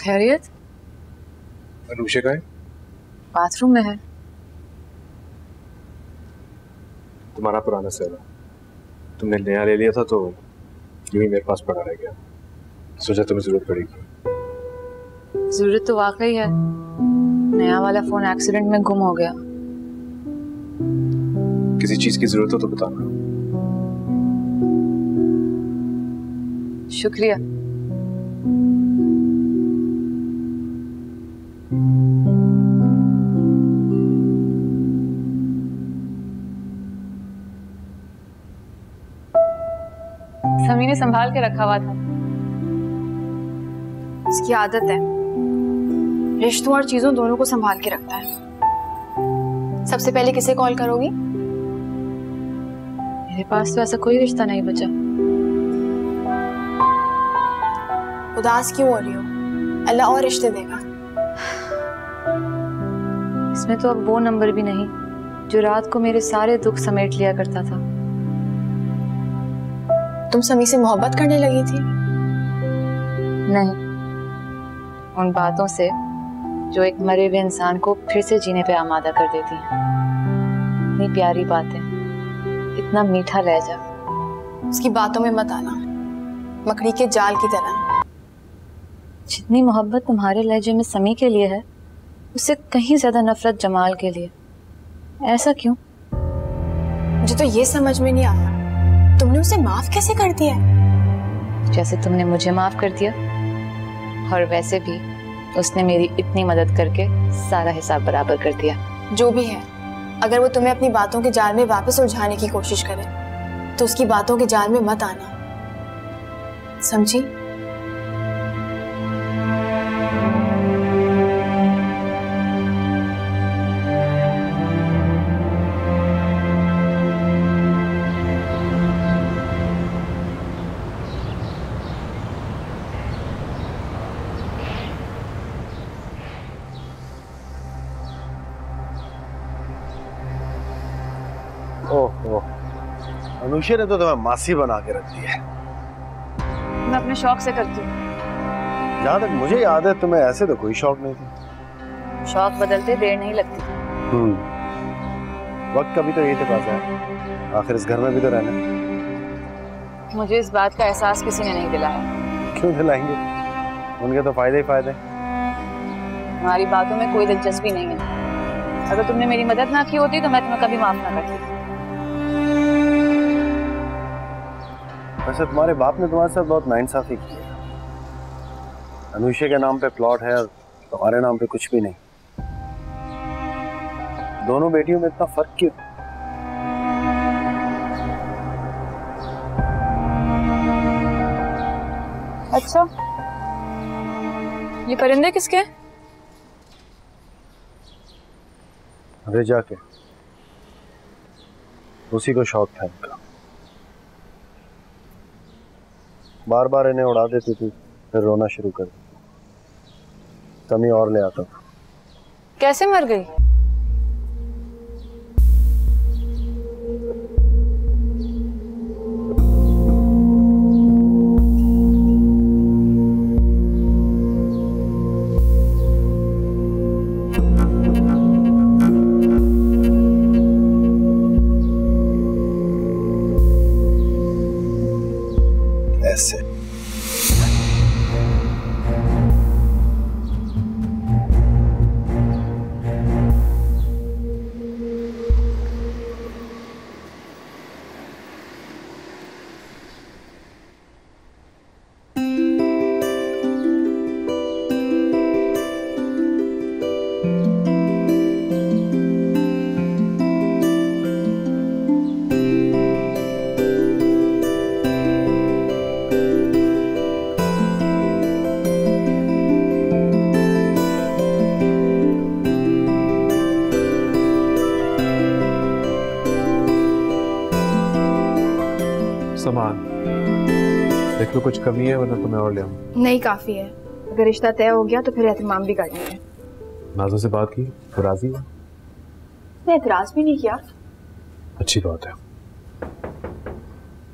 खैरियत? अनुषा का है? बाथरूम में है। तुम्हारा पुराना सेवा, तुमने नया ले लिया था तो यूं ही मेरे पास पड़ा रह गया। सोचा तुम्हें जरूरत पड़ेगी। जरूरत तो वाकई है। नया वाला फोन एक्सीडेंट में गुम हो गया। किसी चीज की जरूरत हो तो बताना। शुक्रिया। समी ने संभाल के रखा हुआ था। इसकी आदत है, रिश्तों और चीजों दोनों को संभाल के रखता है। सबसे पहले किसे कॉल करोगी? मेरे पास तो ऐसा कोई रिश्ता नहीं बचा। उदास क्यों हो रही हो? अल्लाह और रिश्ते देगा। इसमें तो अब वो नंबर भी नहीं जो रात को मेरे सारे दुख समेट लिया करता था। तुम समी से मोहब्बत करने लगी थी? नहीं, उन बातों से जो एक मरे हुए इंसान को फिर से जीने पे आमादा कर देती हैं। इतनी प्यारी बातें, इतना मीठा लहजा। उसकी बातों में मत आना, मकड़ी के जाल की तरह। जितनी मोहब्बत तुम्हारे लहजे में समी के लिए है, उससे कहीं ज्यादा नफरत जमाल के लिए। ऐसा क्यों? मुझे तो ये समझ में नहीं आता, तुमने उसे माफ कैसे कर दिया? जैसे तुमने मुझे माफ कर दिया, और वैसे भी उसने मेरी इतनी मदद करके सारा हिसाब बराबर कर दिया। जो भी है, अगर वो तुम्हें अपनी बातों के जाल में वापस उलझाने की कोशिश करे तो उसकी बातों के जाल में मत आना, समझी? ओहो, अनुषा ने तो तुम्हें मासी बना के रख दी है। मैं अपने शौक से करती हूँ। जहाँ तक मुझे याद है तुम्हें ऐसे तो कोई शौक नहीं थी। शौक बदलते देर नहीं लगती। वक्त का भी तो यही तकाज़ा है, आखिर इस घर में भी तो रहना है। मुझे इस बात का एहसास किसी ने नहीं दिलाया। क्यों दिलाएंगे, उनके तो फायदे ही फायदे। तुम्हारी बातों में कोई दिलचस्पी नहीं है। अगर तुमने मेरी मदद ना की होती तो मैं तुम्हें कभी माफ ना करती। वैसे तुम्हारे बाप ने तुम्हारे साथ बहुत नाइंसाफी की है। अनुषा के नाम पे प्लॉट है और तुम्हारे नाम पे कुछ भी नहीं। दोनों बेटियों में इतना फर्क क्यों? अच्छा, ये परिंदे किसके? रेजा के। उसी को शौक था इनका, बार बार इन्हें उड़ा देती थी, फिर रोना शुरू कर देती। समी और ले आता था। कैसे मर गई? ऐसे। सामान देख लो, कुछ कमी है वरना तो मैं और ले आऊं। नहीं, काफी है। अगर रिश्ता तय हो गया तो फिर एहतमाम भी करनी है। नाज़ो से बात की तो राजी है? मैं एतराज भी नहीं किया। अच्छी बात है,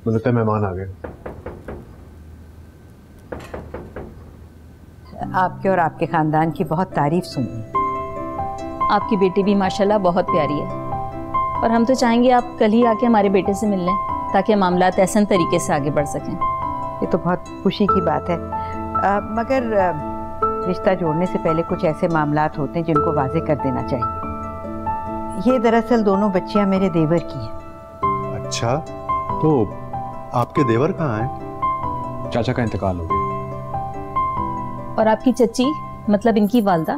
मुझे लगता है मेहमान आ गए। आपके और आपके ख़ानदान की बहुत तारीफ सुनी। आपकी बेटी भी माशाल्लाह बहुत प्यारी है, और हम तो चाहेंगे आप कल ही आके हमारे बेटे से मिल लें ताकि मामलात ऐसे तरीके से आगे बढ़ सकें। ये तो बहुत खुशी की बात है, मगर रिश्ता जोड़ने से पहले कुछ ऐसे मामलात होते हैं जिनको वाजे कर देना चाहिए। ये दरअसल दोनों बच्चियां मेरे देवर की हैं। अच्छा, तो आपके देवर कहाँ हैं? चाचा का इंतकाल हो गया। और आपकी चच्ची, मतलब इनकी वालदा?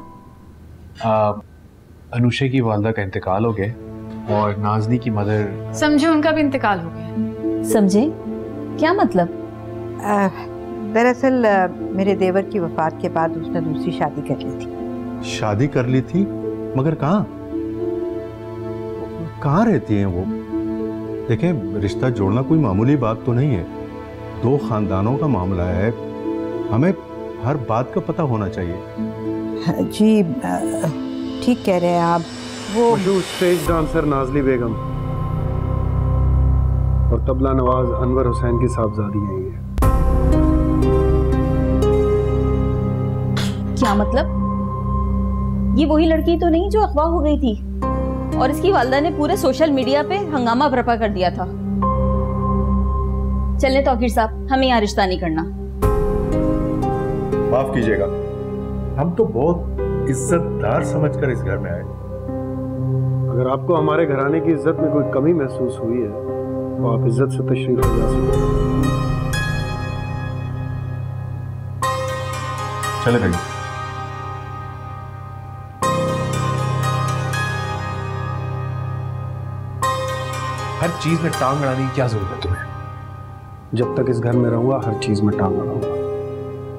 अनुषा की वालदा का इंतकाल हो गया और नाजनी की मदर, समझे, उनका भी इंतकाल हो गया। समझे क्या मतलब? दरअसल मेरे देवर की वफात के बाद उसने दूसरी शादी कर ली थी। शादी कर ली थी? मगर कहाँ कहाँ रहती हैं वो? देखें, रिश्ता जोड़ना कोई मामूली बात तो नहीं है, दो खानदानों का मामला है, हमें हर बात का पता होना चाहिए। जी ठीक कह रहे हैं आप। वो स्टेज डांसर नाजली बेगम और तबला नवाज अनवर हुसैन की साहबजादी है ये। क्या मतलब? ये वही लड़की तो नहीं जो अगवा हो गई थी और इसकी वालदा ने पूरे सोशल मीडिया पे हंगामा बर्पा कर दिया था? चलें तौकीर साहब, हमें यहाँ रिश्ता नहीं करना। माफ कीजिएगा, हम तो बहुत इज्जतदार समझकर इस घर में आए। अगर आपको हमारे घराने की इज्जत में कोई कमी महसूस हुई है तो आप इज्जत से तशरीफ ले जा सकते हैं। चले भैया। हर चीज में टांग अड़ाने की क्या जरूरत है तुम्हें? जब तक इस घर में रहूंगा हर चीज में टांग अड़ाऊंगा।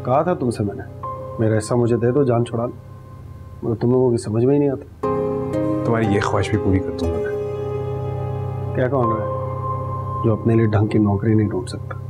कहा था तुमसे मैंने, मेरा हिस्सा मुझे दे दो, जान छुड़ा लो, मगर तुम लोगों की समझ में ही नहीं आता। तुम्हारी ये ख्वाहिश भी पूरी कर दूंगा मैं। क्या कौन रहा है जो अपने लिए ढंग की नौकरी नहीं ढूंढ सकता?